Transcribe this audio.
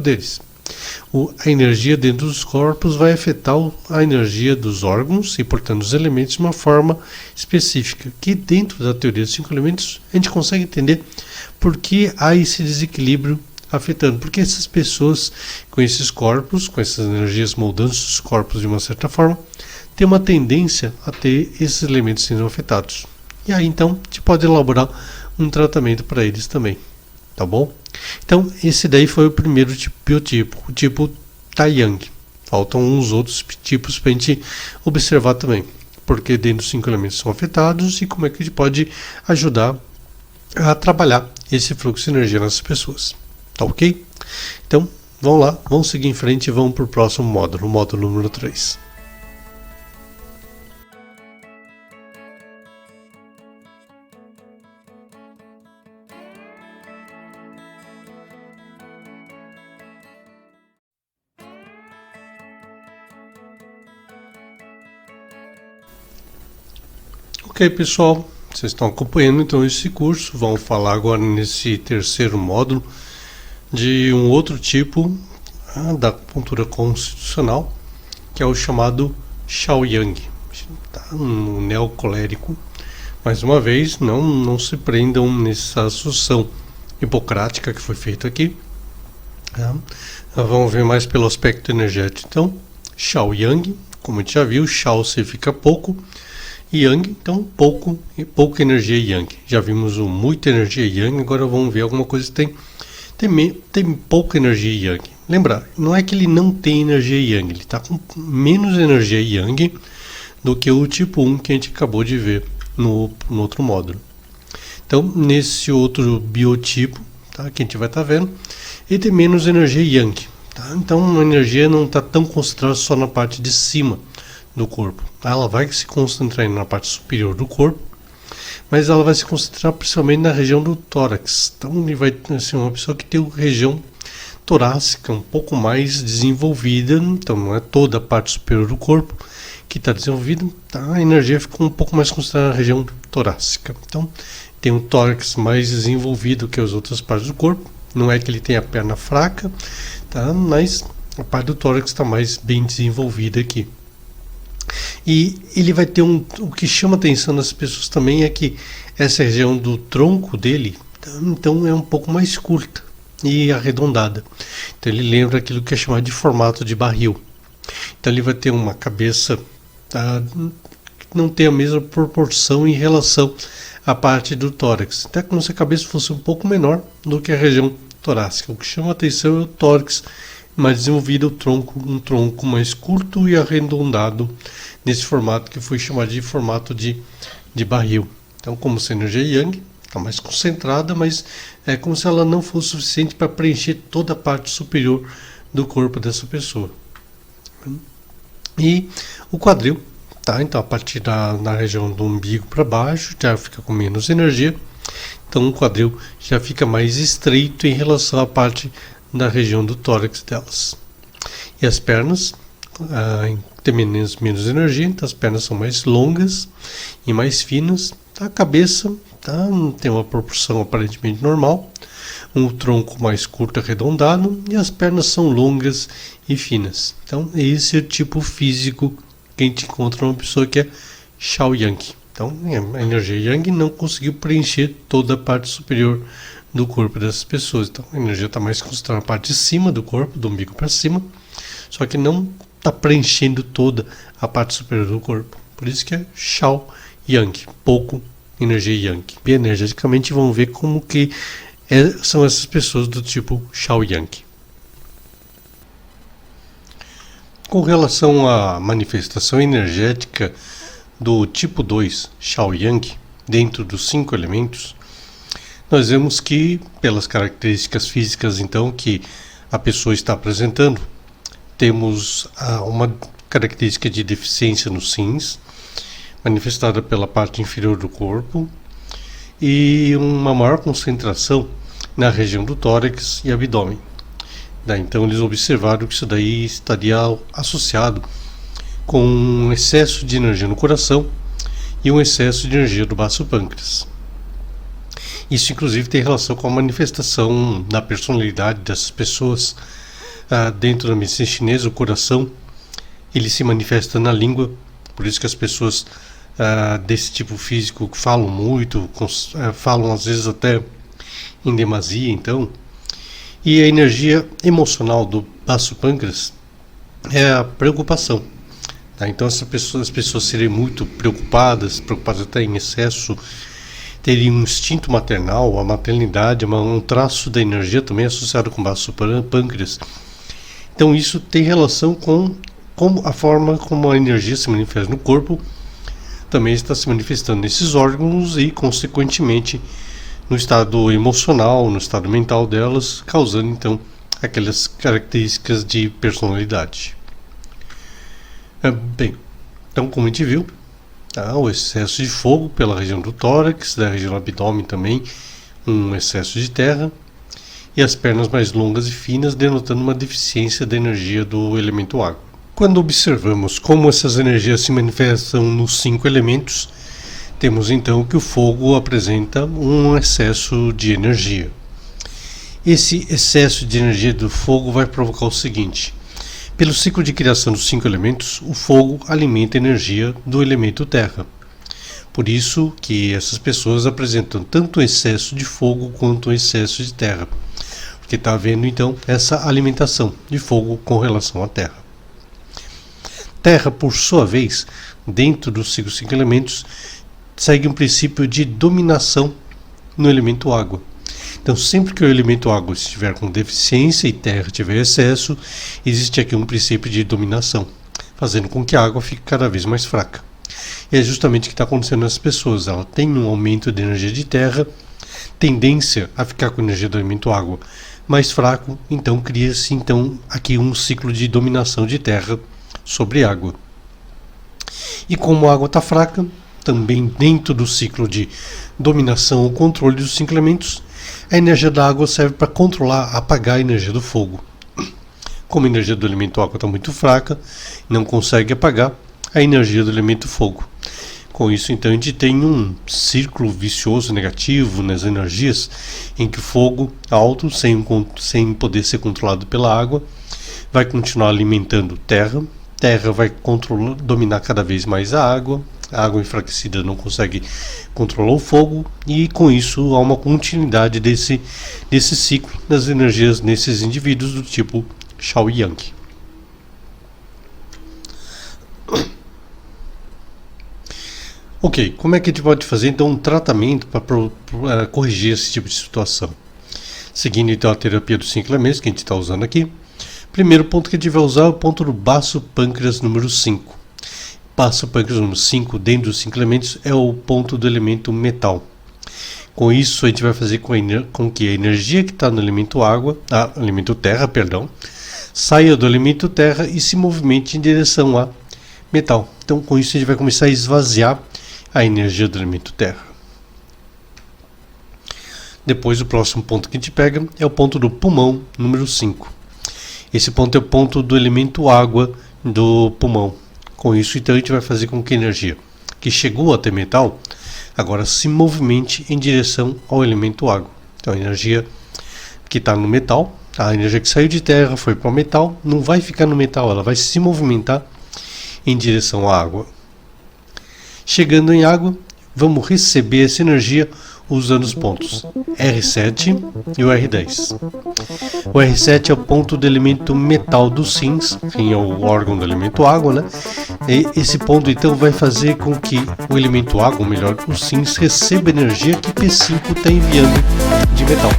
deles. A energia dentro dos corpos vai afetar a energia dos órgãos e, portanto, os elementos de uma forma específica, que dentro da teoria dos 5 elementos a gente consegue entender por que há esse desequilíbrio afetando, porque essas pessoas com esses corpos, com essas energias moldando os corpos de uma certa forma, têm uma tendência a ter esses elementos sendo afetados. E aí então a gente pode elaborar um tratamento para eles também, tá bom? Então esse daí foi o primeiro biotipo, o tipo Taiyang. Faltam uns outros tipos para a gente observar também, porque dentro dos 5 elementos são afetados e como é que a gente pode ajudar a trabalhar esse fluxo de energia nessas pessoas. Tá ok? Então, vamos lá, vamos seguir em frente e vamos para o próximo módulo, o módulo número 3. Ok, pessoal, vocês estão acompanhando então esse curso. Vamos falar agora nesse terceiro módulo de um outro tipo da acupuntura constitucional, que é o chamado Shaoyang, um neocolérico. Mais uma vez, não se prendam nessa associação hipocrática que foi feita aqui. Vamos ver mais pelo aspecto energético. Então, Shaoyang, como a gente já viu, Shao significa pouco, Yang, então pouca energia Yang. Já vimos muita energia Yang, agora vamos ver alguma coisa que tem pouca energia Yang. Lembra, não é que ele não tem energia Yang, ele está com menos energia Yang do que o tipo 1 que a gente acabou de ver no outro módulo. Então, nesse outro biotipo, tá, que a gente vai estar vendo, ele tem menos energia Yang. Tá? Então, a energia não está tão concentrada só na parte de cima do corpo. Ela vai se concentrar na parte superior do corpo, mas ela vai se concentrar principalmente na região do tórax. Então ele vai ser uma pessoa que tem uma região torácica um pouco mais desenvolvida, então não é toda a parte superior do corpo que está desenvolvida, tá? A energia fica um pouco mais concentrada na região torácica. Então tem um tórax mais desenvolvido que as outras partes do corpo, não é que ele tenha a perna fraca, tá? Mas a parte do tórax está mais bem desenvolvida aqui. E ele vai ter o que chama a atenção das pessoas também é que essa região do tronco dele, então é um pouco mais curta e arredondada. Então ele lembra aquilo que é chamado de formato de barril. Então ele vai ter uma cabeça que não tem a mesma proporção em relação à parte do tórax. Até como se a cabeça fosse um pouco menor do que a região torácica. O que chama a atenção é o tórax mais desenvolvido, um tronco mais curto e arredondado nesse formato que foi chamado de formato de barril. Então, como se a energia Yang está mais concentrada, mas é como se ela não fosse suficiente para preencher toda a parte superior do corpo dessa pessoa. E o quadril, tá? Então a partir da região do umbigo para baixo já fica com menos energia. Então o quadril já fica mais estreito em relação à parte da região do tórax delas. E as pernas têm menos energia, então as pernas são mais longas e mais finas. A cabeça tem uma proporção aparentemente normal, um tronco mais curto arredondado e as pernas são longas e finas. Então esse é o tipo físico que a gente encontra numa pessoa que é Shaoyang. Então a energia Yang não conseguiu preencher toda a parte superior do corpo dessas pessoas. Então a energia está mais concentrada na parte de cima do corpo, do umbigo para cima, só que não está preenchendo toda a parte superior do corpo. Por isso que é Shaoyang, pouco energia Yang. E energeticamente vamos ver como que são essas pessoas do tipo Shaoyang. Com relação à manifestação energética do tipo 2 Shaoyang dentro dos 5 elementos, nós vemos que, pelas características físicas então que a pessoa está apresentando, temos uma característica de deficiência nos rins, manifestada pela parte inferior do corpo, e uma maior concentração na região do tórax e abdômen. Então eles observaram que isso daí estaria associado com um excesso de energia no coração e um excesso de energia do baço pâncreas. Isso inclusive tem relação com a manifestação da personalidade dessas pessoas dentro da medicina chinesa, o coração, ele se manifesta na língua, por isso que as pessoas desse tipo físico falam muito, falam às vezes até em demasia, então. E a energia emocional do baço pâncreas é a preocupação. Tá? Então as pessoas serem muito preocupadas até em excesso, terem um instinto maternal, a maternidade é um traço da energia também associado com o baço pâncreas. Então isso tem relação com a forma como a energia se manifesta no corpo, também está se manifestando nesses órgãos e, consequentemente, no estado emocional, no estado mental delas, causando então aquelas características de personalidade. Bem, então como a gente viu, o excesso de fogo pela região do tórax, da região do abdômen também, um excesso de terra, e as pernas mais longas e finas, denotando uma deficiência da energia do elemento água. Quando observamos como essas energias se manifestam nos 5 elementos, temos então que o fogo apresenta um excesso de energia. Esse excesso de energia do fogo vai provocar o seguinte: pelo ciclo de criação dos 5 elementos, o fogo alimenta a energia do elemento terra. Por isso que essas pessoas apresentam tanto excesso de fogo quanto excesso de terra, porque está havendo então essa alimentação de fogo com relação à terra. Terra, por sua vez, dentro dos 5 elementos, segue um princípio de dominação no elemento água. Então, sempre que o elemento água estiver com deficiência e terra tiver excesso, existe aqui um princípio de dominação, fazendo com que a água fique cada vez mais fraca. E é justamente o que está acontecendo nas pessoas. Ela tem um aumento de energia de terra, tendência a ficar com a energia do elemento água mais fraco, então cria-se então aqui um ciclo de dominação de terra sobre água. E como a água está fraca, também dentro do ciclo de dominação ou controle dos 5 elementos, a energia da água serve para controlar, apagar a energia do fogo. Como a energia do elemento água está muito fraca, não consegue apagar a energia do elemento fogo. Com isso, então, a gente tem um círculo vicioso negativo nas energias, em que o fogo alto, sem poder ser controlado pela água, vai continuar alimentando terra vai dominar cada vez mais a água enfraquecida não consegue controlar o fogo, e com isso há uma continuidade desse ciclo das energias nesses indivíduos do tipo Shaoyang. Ok, como é que a gente pode fazer então um tratamento para corrigir esse tipo de situação? Seguindo então a terapia dos 5 elementos que a gente está usando aqui, primeiro ponto que a gente vai usar é o ponto do baço pâncreas número 5. Baço pâncreas número 5, dentro dos 5 elementos, é o ponto do elemento metal. Com isso, a gente vai fazer com que a energia que está no elemento elemento terra, saia do elemento terra e se movimente em direção a metal. Então, com isso, a gente vai começar a esvaziar a energia do elemento terra. Depois, o próximo ponto que a gente pega é o ponto do pulmão número 5. Esse ponto é o ponto do elemento água do pulmão. Com isso, então, a gente vai fazer com que a energia que chegou até metal agora se movimente em direção ao elemento água. Então, a energia que está no metal, a energia que saiu de terra foi para o metal, não vai ficar no metal, ela vai se movimentar em direção à água. Chegando em água, vamos receber essa energia usando os pontos R7 e o R10. O R7 é o ponto do elemento metal dos rins, rim é o órgão do elemento água, né? E esse ponto então vai fazer com que o elemento água, ou melhor, os rins, receba a energia que P5 está enviando de metal.